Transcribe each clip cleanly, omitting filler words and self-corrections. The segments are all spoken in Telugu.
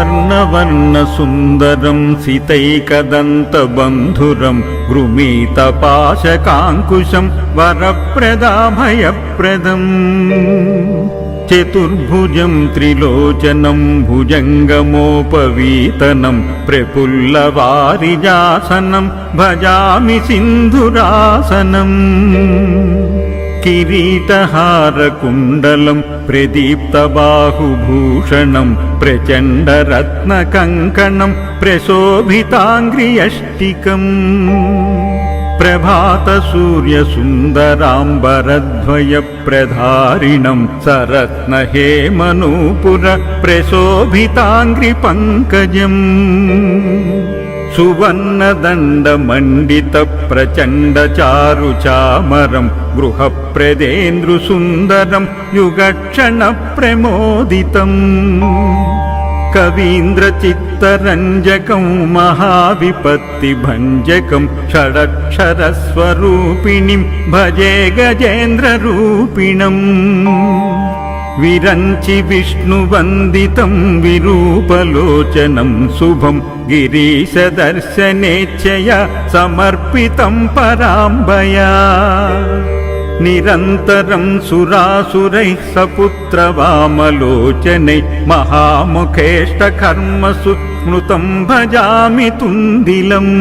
सुवर्णवर्णसुन्दरं सितैकदन्तबन्धुरं गृमीतपाशकाङ्कुशं वरप्रदाभयप्रदम् चतुर्भुजं त्रिलोचनं भुजङ्गमोपवीतनं प्रफुल्लवारिजासनं भजामि सिन्धुरासनम् किरीटहारकुण्डलं प्रदीप्तबाहुभूषणं प्रचण्डरत्नकङ्कणं प्रशोभिताङ्घ्रियष्टिकम् प्रभातसूर्यसुन्दराम्बरद्वयप्रधारिणं सरत्नहेमनूपुर प्रशोभिताङ्घ्रिपङ्कजम् सुवर्णदण्डमण्डितप्रचण्डचारुचामरं गृहप्रदेन्द्रुसुन्दरं युगक्षणप्रमोदितम् कवीन्द्रचित्तरञ्जकं महाविपत्तिभञ्जकं षडक्षरस्वरूपिणीं भजे गजेन्द्ररूपिणम् विरञ्चि विष्णुवन्दितं विरूपलोचनं शुभं गिरीशदर्शनेच्छया समर्पितं पराम्बया निरन्तरं सुरासुरैः सपुत्रवामलोचनैः महामुखेष्टकर्मसु स्मृतं भजामि तुन्दिलम्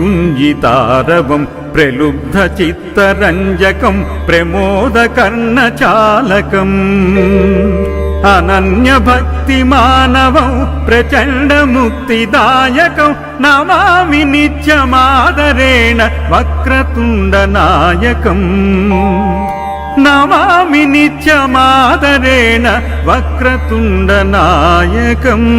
मदौघलग्नचञ्चलालिमञ्जुगुञ्जितारवं प्रलुब्धचित्तरञ्जकं प्रमोदकर्णचालकम् अनन्यभक्तिमानवं प्रचण्डमुक्तिदायकं नमामि नित्यमादरेण वक्रतुण्डनायकम् नमामि नित्यमादरेण वक्रतुण्डनायकम्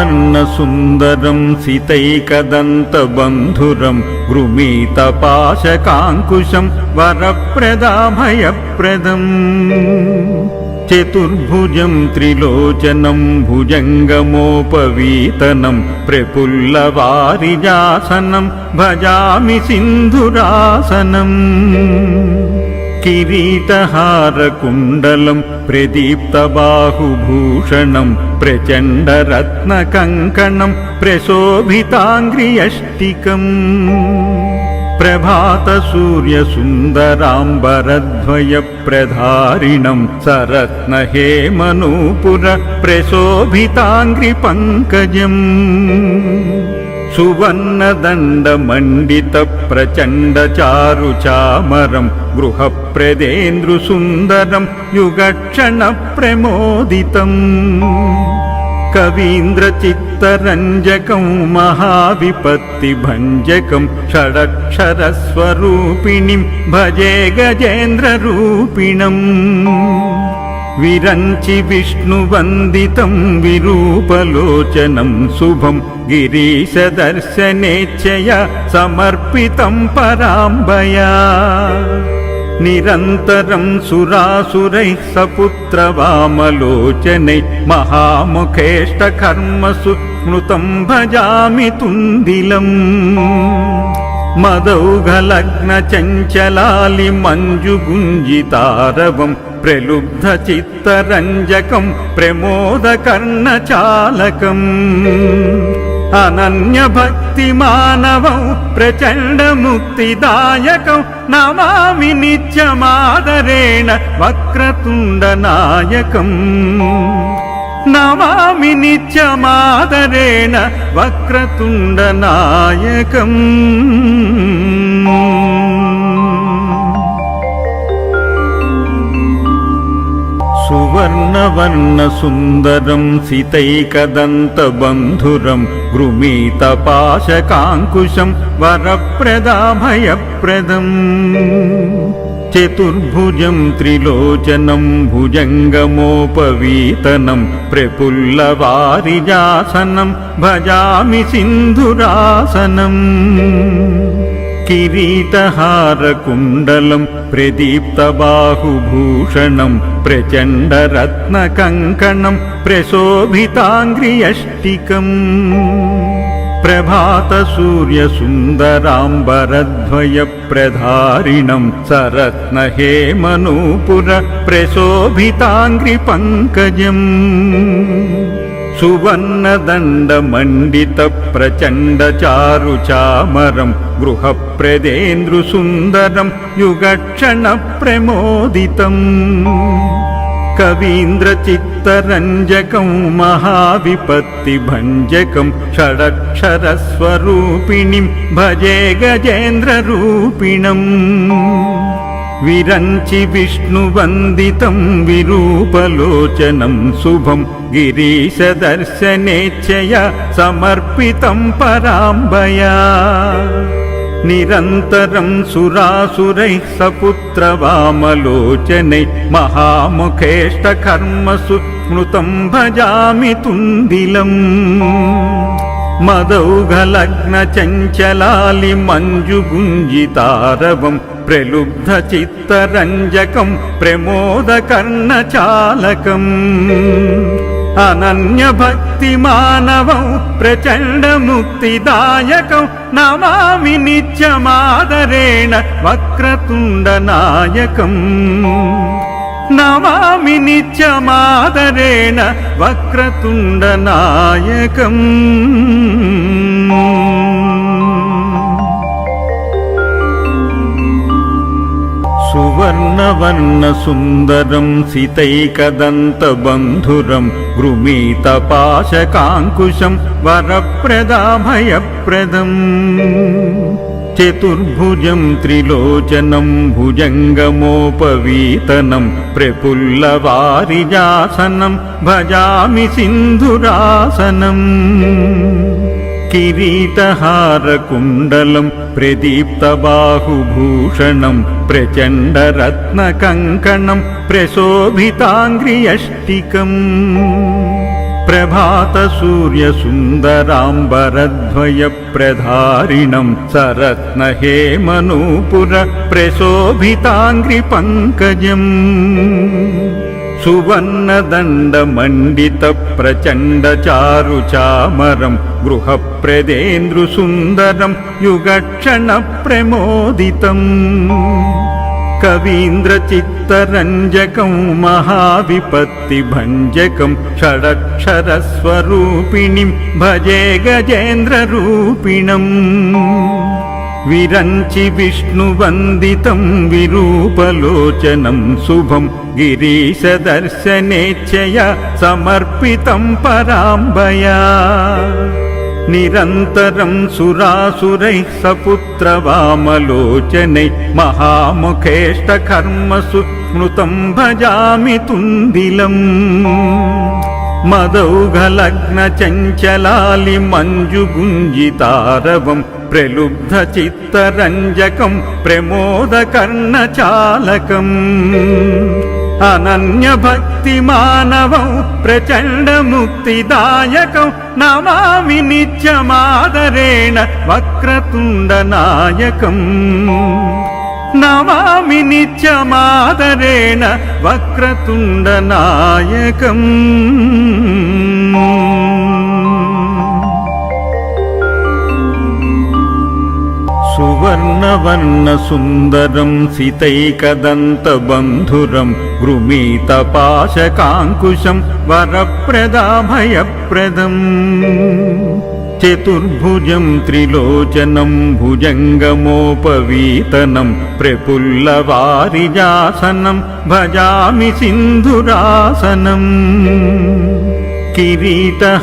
सुवर्णवर्णसुन्दरं सितैकदन्तबन्धुरं गृमीतपाशकाङ्कुशं वरप्रदाभयप्रदम् चतुर्भुजं त्रिलोचनं भुजङ्गमोपवीतनं प्रफुल्लवारिजासनं भजामि सिन्धुरासनम् किरीटहारकुण्डलं प्रदीप्तबाहुभूषणं प्रचण्डरत्नकङ्कणं प्रशोभिताङ्घ्रियष्टिकम् प्रभातसूर्यसुन्दराम्बरद्वयप्रधारिणं सरत्नहेमनूपुर प्रशोभिताङ्घ्रिपङ्कजम् सुवर्णदण्डमण्डितप्रचण्डचारुचामरं गृहप्रदेन्द्रुसुन्दरं युगक्षणप्रमोदितम् कवीन्द्रचित्तरञ्जकं महाविपत्तिभञ्जकं षडक्षरस्वरूपिणीं भजे गजेन्द्ररूपिणम् विरञ्चि विष्णुवन्दितं विरूपलोचनं शुभं गिरीशदर्शनेच्छया समर्पितं पराम्बया निरन्तरं सुरासुरैः सपुत्रवामलोचनैः महामुखेष्टकर्मसु स्मृतं भजामि तुन्दिलम् मदौघलग्नचञ्चलालिमञ्जुगुञ्जितारवं प्रलुब्धचित्तरञ्जकं प्रमोदकर्णचालकम् अनन्यभक्तिमानवं प्रचण्डमुक्तिदायकं नमामि नित्यमादरेण वक्रतुण्डनायकम् नमामि नित्यमादरेण वक्रतुण्डनायकम् सुवर्णवर्णसुन्दरं सितैकदन्तबन्धुरं गृमीतपाशकाङ्कुशं वरप्रदाभयप्रदम् चतुर्भुजं त्रिलोचनं भुजङ्गमोपवीतनं प्रफुल्लवारिजासनं भजामि सिन्धुरासनम् किरीटहारकुण्डलं प्रदीप्तबाहुभूषणं प्रचण्डरत्नकङ्कणं प्रशोभिताङ्घ्रियष्टिकम् ప్రభాత సూర్య సుందరాంబరద్వయ ప్రధారిణం సరత్న హేమనూపుర ప్రశోభితాంగ్రి పంకజం సువర్ణదండ మండిత ప్రచండ చారు చామరం గృహప్రదేంద్రు సుందరం యుగక్షణ ప్రమోదితం కవీంద్ర చిత్తరంజకం మహావిపత్తి భంజకం షడక్షర స్వరూపిణిం భజే గజేంద్ర రూపిణం విరంచి విష్ణువందితం విరూపలోచనం శుభం గిరీశ దర్శనేచ్ఛయ సమర్పితం పరాంబయా నిరంతరం సురాసురైః సపుత్రవామలోచనైః మహాముఖేష్టకర్మసు స్మృతం భజామి తుందిలం మదౌఘలగ్న చంచలాలి మంజుగుంజితారవం ప్రలుబ్ధ చిత్తరంజకం ప్రమోదకర్ణచాలకం అనన్య భక్తి మానవం ప్రచండ ముక్తిదాయకం నమామి నిత్యమాదరేణ వక్రతుండ నాయకం నమామి నిత్యమాదరేణ వక్రతుండ నాయకం సువర్ణవర్ణ సుందరం సితైకదంత బంధురం గృమీత పాశకాంకుశం వరప్రదాభయప్రదం చతుర్భుజం త్రిలోచనం భుజంగమోపవీతనం ప్రఫుల్లవారిజాసనం భజామి సింధురాసనం కిరీటహారకుండలం ప్రదీప్తబాహుభూషణం ప్రచండరత్నకంకణం ప్రశోభితాంగ్రియష్టికం ప్రభాత సూర్య సుందరాంబరద్వయ ప్రధారిణం సరత్న హేమనూపుర ప్రశోభితాంగ్రి పంకజం సువర్ణదండ మండిత ప్రచండ చారు చామరం గృహప్రదేంద్రు సుందరం యుగక్షణ ప్రమోదితం కవీంద్ర చిత్తరంజకం మహావిపత్తి భంజకం షడక్షర స్వరూపిణిం భజే గజేంద్ర రూపిణం విరంచి విష్ణువందితం విరూపలోచనం శుభం గిరీశ దర్శనేచ్ఛయ సమర్పితం పరాంబయా నిరంతరం సురాసురైః సపుత్రవామలోచనైః మహాముఖేష్టకర్మసు స్మృతం భజామి తుందిలం మదౌఘలగ్న చంచలాలి మంజుగుంజితారవం ప్రలుబ్ధ చిత్తరంజకం ప్రమోదకర్ణచాలకం అనన్య భక్తి మానవం ప్రచండ ముక్తిదాయకం నమామి నిత్యమాదరేణ వక్రతుండ నాయకం నమామి నిత్యమాదరేణ వక్రతుండ నాయకం సువర్ణవర్ణ సుందరం సితైకదంత బంధురం గృమీత పాశకాంకుశం వరప్రదాభయప్రదం చతుర్భుజం త్రిలోచనం భుజంగమోపవీతనం ప్రఫుల్లవారిజాసనం భజామి సింధురాసనం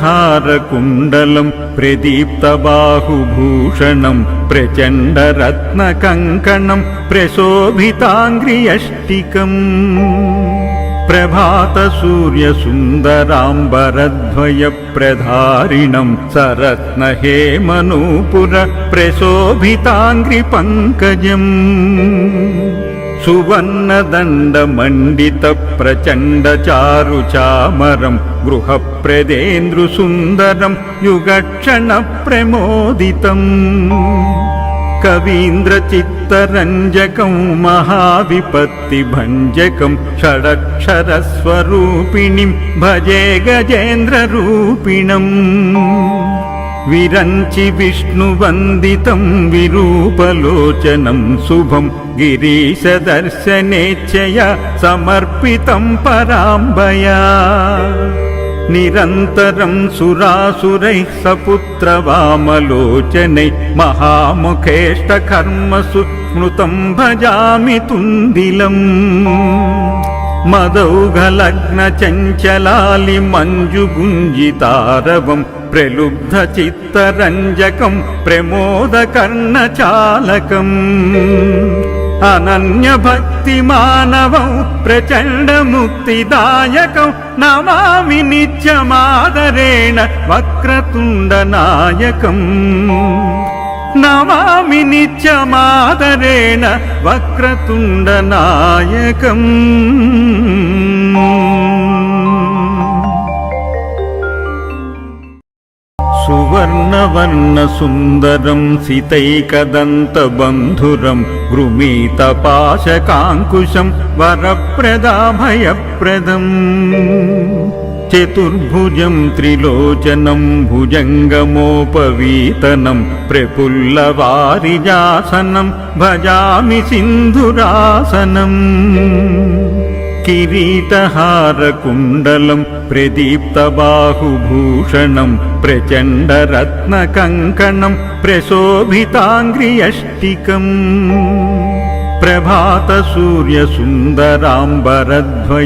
కిరీటహారకుండలం ప్రదీప్తబాహుభూషణం ప్రచండరత్నకంకణం ప్రశోభితాంగ్రియష్టికం ప్రభాత సూర్య సుందరాంబరద్వయ ప్రధారిణం సరత్న హేమనూపుర ప్రశోభితాంగ్రి పంకజం సువర్ణదండ మండిత ప్రచండ చారు చామరం గృహప్రదేంద్రు సుందరం యుగక్షణ ప్రమోదితం కవీంద్ర చిత్తరంజకం మహావిపత్తి భంజకం షడక్షర స్వరూపిణిం భజే గజేంద్ర రూపిణం విరంచి విష్ణువందితం విరూపలోచనం శుభం గిరీశదర్శనేచ్ఛయ సమర్పితం పరాంబయా నిరంతరం సురాసురైః సపుత్రవామలోచనై మహాముఖేష్టకర్మసు స్మృతం భజామి తుందిలం మదౌఘలగ్న చంచలాలి మంజుగుంజితారవం ప్రలుబ్ధ చిత్తరంజకం ప్రమోదకర్ణచాలకం అనన్య భక్తి మానవం ప్రచండ ముక్తిదాయకం నమామి నిత్యమాదరేణ వక్రతుండ నాయకం నమామి నిత్యమాదరేణ వక్రతుండ నాయకం సువర్ణవర్ణ సుందరం సితైకదంతబంధురం గృమీతపాశకాంకుశం వరప్రదాభయప్రదం చతుర్భుజం త్రిలోచనం భుజంగమోపవీతనం ప్రఫుల్లవారిజాసనం భజామి సింధురాసనం కిరీటహారకుండలం ప్రదీప్తబాహుభూషణం ప్రచండరత్నకంకణం ప్రశోభితాంగ్రియష్టికం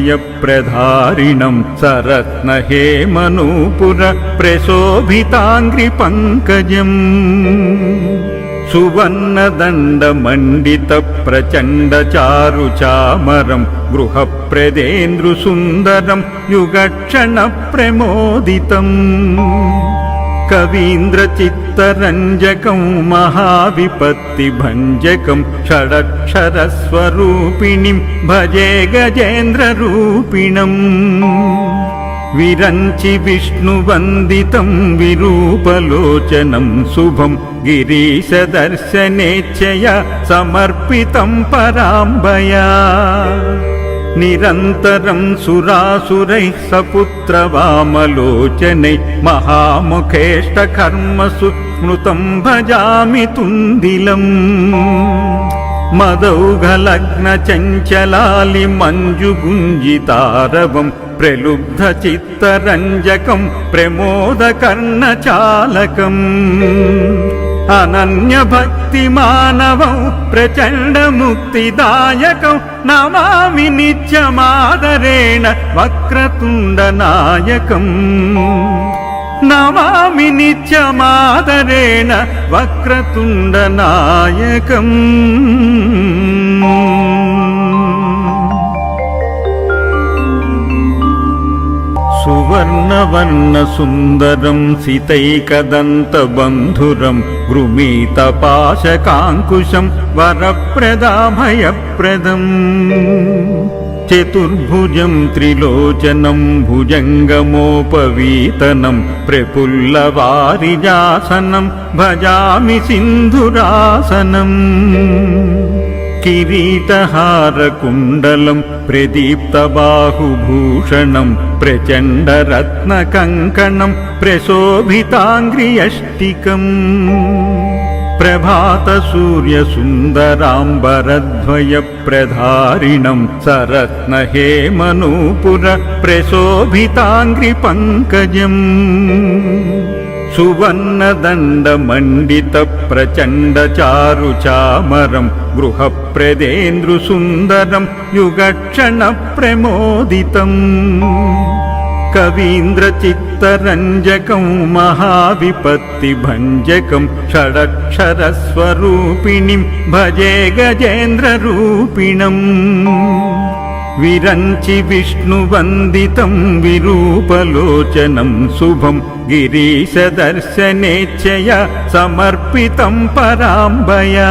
ప్రభాతసూర్యసుందరాంబరద్వయప్రధారిణం సరత్నహేమనూపుర ప్రశోభితాంగ్రిపంకజం సువర్ణదండమండిత ప్రచండచారుచామరం గృహప్రదేంద్రుసుందరం యుగక్షణ ప్రమోదితం కవీంద్రచిత్తరంజకం మహావిపత్తిభంజకం షడక్షరస్వరూపిణిం భజే గజేంద్రరూపిణం విరంచి విష్ణువందితం విరూపలోచనం శుభం గిరీశదర్శనేచ్ఛయ సమర్పితం పరాంబయా నిరంతరం సురాసురైః సపుత్రవామలోచనై మహాముఖేష్టకర్మసు స్మృతం భజామి తుందిలం మదౌఘలగ్న చంచలాలి మంజుగుంజితారవం ప్రలుబ్ధ చిత్తరంజకం ప్రమోదకర్ణచాలకం అనన్య భక్తి మానవం ప్రచండ ముక్తిదాయకం నమామి నిత్యమాదరేణ వక్రతుండ నాయకం నమామి నిత్యమాదరేణ వక్రతుండ నాయకం సువర్ణవర్ణ సుందరం సితైకదంతబంధురం గృమీతపాశకాంకుశం వరప్రదాభయప్రదం చతుర్భుజం త్రిలోచనం భుజంగమోపవీతనం ప్రఫుల్లవారిజాసనం భజామి సింధురాసనం కిరీటహారకుండలం ప్రదీప్తబాహుభూషణం ప్రచండరత్నకంకణం ప్రశోభితాంగ్రియష్టికం ప్రభాతసూర్యసుందరాంబరద్వయప్రధారిణం సరత్నహేమనూపుర ప్రశోభితాంగ్రిపంకజం సువర్ణదండమండిత ప్రచండచారుచామరం గృహప్రదేంద్రుసుందరం యుగక్షణ ప్రమోదితం కవీంద్రచిత్తరంజకం మహావిపత్తిభంజకం షడక్షరస్వరూపిణిం భజే గజేంద్రరూపిణం విరంచి విష్ణువందితం విరూపలోచనం శుభం గిరీశదర్శనేచ్ఛయ సమర్పితం పరాంబయా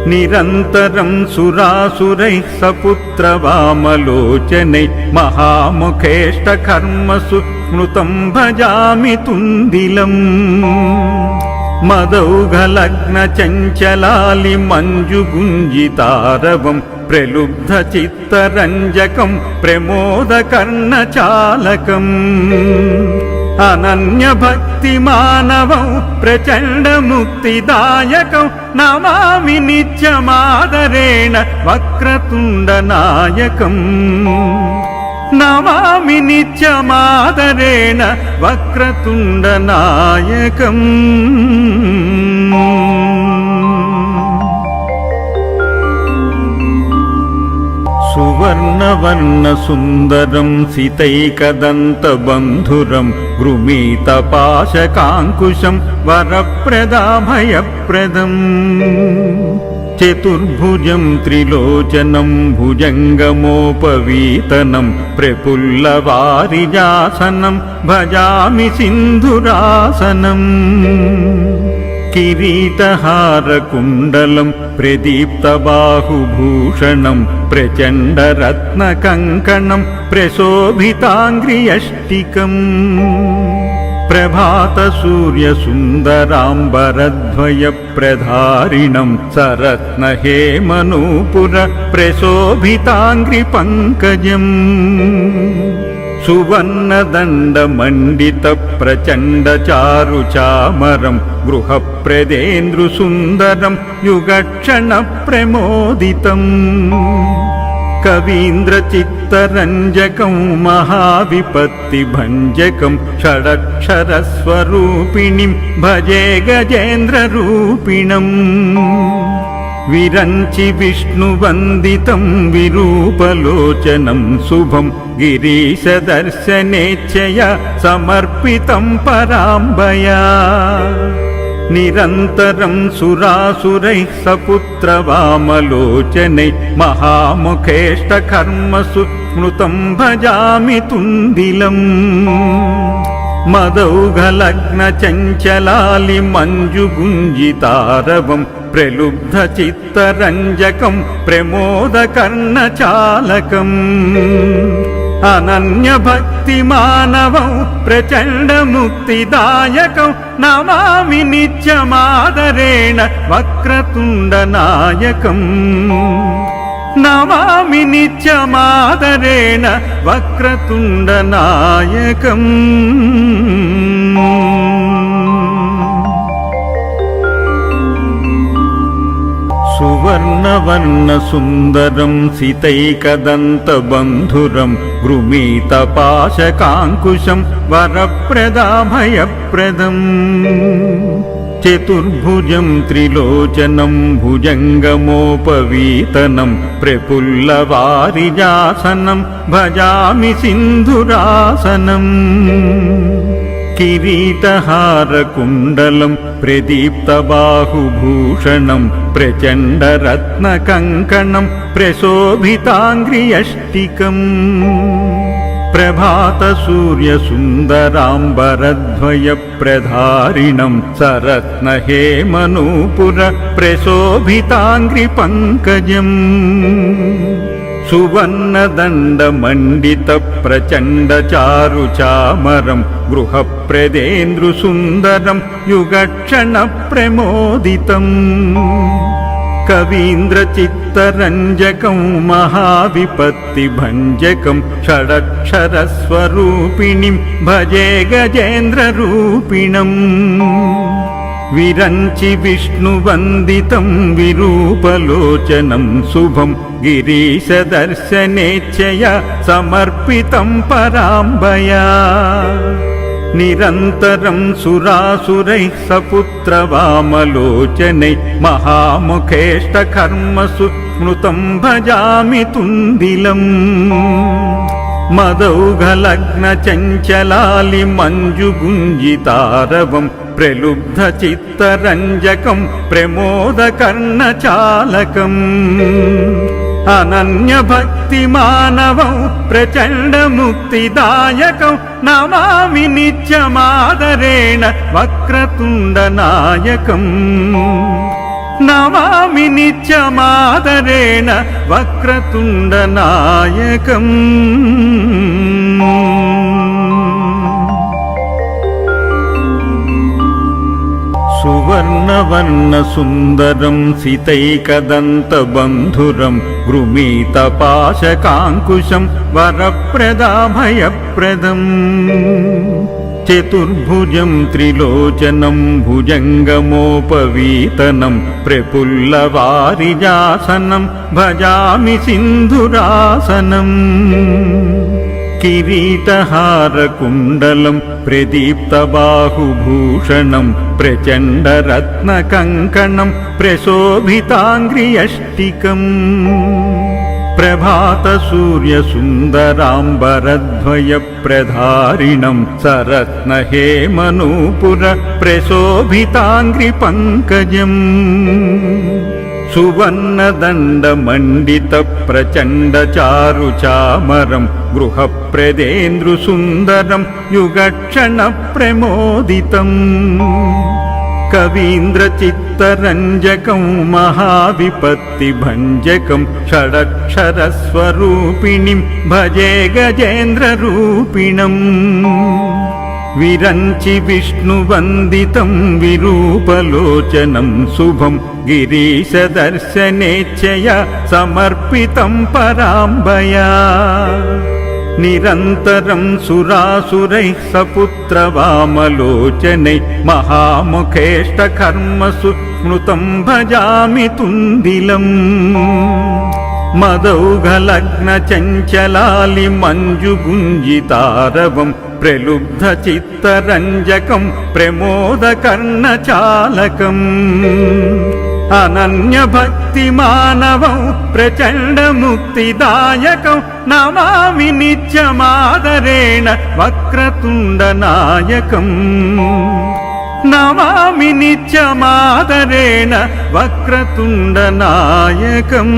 నిరంతరం సురాసురైః సపుత్రవామలోచనై మహాముఖేష్టకర్మసు స్మృతం భజామి తుందిలం మదౌఘలగ్న చంచలాలి మంజుగుంజితారవం ప్రలుబ్ధ చిత్తరంజకం ప్రమోదకర్ణచాలకం అనన్య భక్తి మానవం ప్రచండ ముక్తిదాయకం నమామి నిత్యమాదరేణ వక్రతుండ నాయకం నమామి నిత్యమాదరేణ వక్రతుండ నాయకం సువర్ణవర్ణ సుందరం సితైకదంతబంధురం గృమీతపాశకాంకుశం వరప్రదాభయప్రదం చతుర్భుజం త్రిలోచనం భుజంగమోపవీతనం ప్రఫుల్లవారిజాసనం భజామి సింధురాసనం కిరీటహారకుండలం ప్రదీప్తబాహుభూషణం ప్రచండరత్నకంకణం ప్రశోభితాంగ్రియష్టికం ప్రభాతసూర్యసుందరాంబరద్వయప్రధారిణం సరత్నహేమనూపుర ప్రశోభితాంగ్రిపంకజం సువర్ణదండమండిత ప్రచండ చారుచామరం గృహప్రదేంద్రుసుందరం యుగక్షణ ప్రమోదితం కవీంద్రచిత్తరంజకం మహావిపత్తిభంజకం షడక్షరస్వరూపిణిం భజే గజేంద్రరూపిణం విరంచి విష్ణువందితం విరూపలోచనం శుభం గిరీశదర్శనేచ్ఛయ సమర్పితం పరాంబయా నిరంతరం సురాసురైః సపుత్రవామలోచనైః మహాముఖేష్టకర్మసు స్మృతం భజామి తుందిలం మదౌఘలగ్న చంచలాలి మంజుగుంజితారవం ప్రలుబ్ధ చిత్తరంజకం ప్రమోదకర్ణచాలకం అనన్య భక్తి మానవం ప్రచండ ముక్తిదాయకం నమామి నిత్యమాదరేణ వక్రతుండ నాయకం నమామి నిత్యమాదరేణ వక్రతుండ నాయకం సువర్ణవర్ణ సుందరం సితైకదంతబంధురం గృమీతపాశకాంకుశం వరప్రదాభయప్రదం చతుర్భుజం త్రిలోచనం భుజంగమోపవీతనం ప్రఫుల్లవారిజాసనం భజామి సింధురాసనం కిరీటహారకుండలం ప్రదీప్తబాహుభూషణం ప్రచండరత్నకంకణం ప్రశోభితాంగ్రియష్టికం ప్రభాతసూర్యసుందరాంబరద్వయప్రధారిణం సరత్నహేమనూపుర ప్రశోభితాంగ్రిపంకజం సువర్ణదండమండిత ప్రచండ చారుచామరం గృహప్రదేంద్రుసుందరం యుగక్షణ ప్రమోదితం కవీంద్రచిత్తరంజకం మహావిపత్తిభంజకం షడక్షరస్వరూపిణిం భజే గజేంద్రరూపిణం విరంచి విష్ణువందితం విరూపలోచనం శుభం గిరీశదర్శనేచ్ఛయ సమర్పితం పరాంబయా నిరంతరం సురాసురైః సపుత్రవామలోచనైః మహాముఖేష్టకర్మసు స్మృతం భజామి తుందిలం మదౌఘలగ్న చంచలాలి మంజుగుంజితారవం ప్రలుబ్ధ చిత్తరంజకం ప్రమోదకర్ణచాలకం అనన్య భక్తి మానవం ప్రచండ ముక్తిదాయకం నమామి నిత్యమాదరేణ వక్రతుండ నాయకం నమామి నిత్యమాదరేణ వక్రతుండ నాయకం సువర్ణవర్ణ సుందరం సితైకదంతబంధురం గృమీతపాశకాంకుశం వరప్రదాభయప్రదం చతుర్భుజం త్రిలోచనం భుజంగమోపవీతనం ప్రఫుల్లవారిజాసనం భజామి సింధురాసనం కిరీటహారకుండలం ప్రదీప్తబాహుభూషణం ప్రచండరత్నకంకణం ప్రశోభితాంగ్రియష్టికం ప్రభాతసూర్యసుందరాంబరద్వయ ప్రధారిణం సరత్నహేమనూపుర ప్రశోభితాంగ్రిపంకజం సువర్ణదండమండిత ప్రచండచారుచామరం గృహప్రదేంద్రుసుందరం యుగక్షణ ప్రమోదితం కవీంద్రచిత్తరంజకం మహావిపత్తిభంజకం షడక్షరస్వరూపిణిం భజే గజేంద్రరూపిణం విరంచి విష్ణువందితం విరూపలోచనం శుభం గిరీశదర్శనేచ్ఛయ సమర్పితం పరాంబయా నిరంతరం సురాసురైః సపుత్రవామలోచనై మహాముఖేష్టకర్మసు స్మృతం భజామి తుందిలం మదౌఘలగ్న చంచలాలి మంజుగుంజితారవం ప్రలుబ్ధ చిత్తరంజకం ప్రమోదకర్ణచాలకం అనన్య భక్తి మానవం ప్రచండ ముక్తిదాయకం నమామి నిత్యమాదరేణ వక్రతుండ నాయకం నమామి నిత్యమాదరేణ వక్రతుండ నాయకం